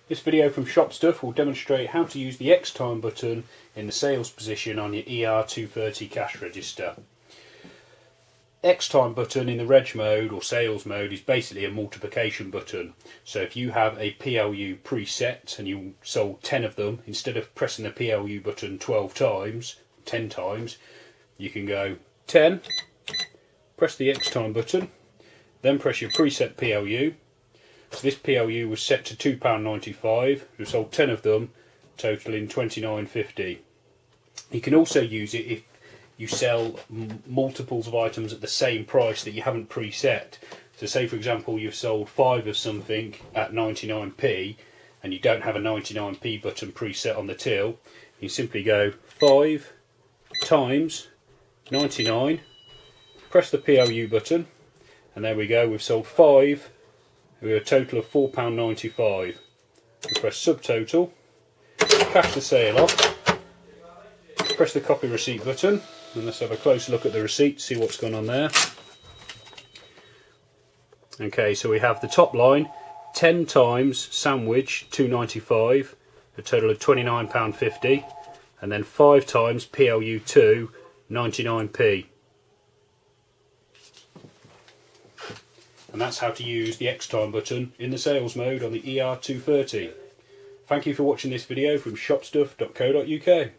This video from Shop Stuff will demonstrate how to use the XTime button in the sales position on your ER230 cash register. XTime button in the reg mode or sales mode is basically a multiplication button. So if you have a PLU preset and you sold 10 of them, instead of pressing the PLU button 12 times, 10 times, you can go 10, press the XTime button, then press your preset PLU. So this PLU was set to £2.95. We've sold 10 of them, totaling £29.50. You can also use it if you sell multiples of items at the same price that you haven't preset. So say for example you've sold 5 of something at 99p and you don't have a 99p button preset on the till. You simply go 5 times 99, press the PLU button, and there we go, we've sold 5. We have a total of £4.95. We press subtotal, cash the sale off, press the copy receipt button, and let's have a closer look at the receipt, see what's gone on there. Okay, so we have the top line, 10 times sandwich, £2.95, a total of £29.50, and then 5 times PLU2, 99p. And that's how to use the XTime button in the sales mode on the ER230. Thank you for watching this video from shopstuff.co.uk.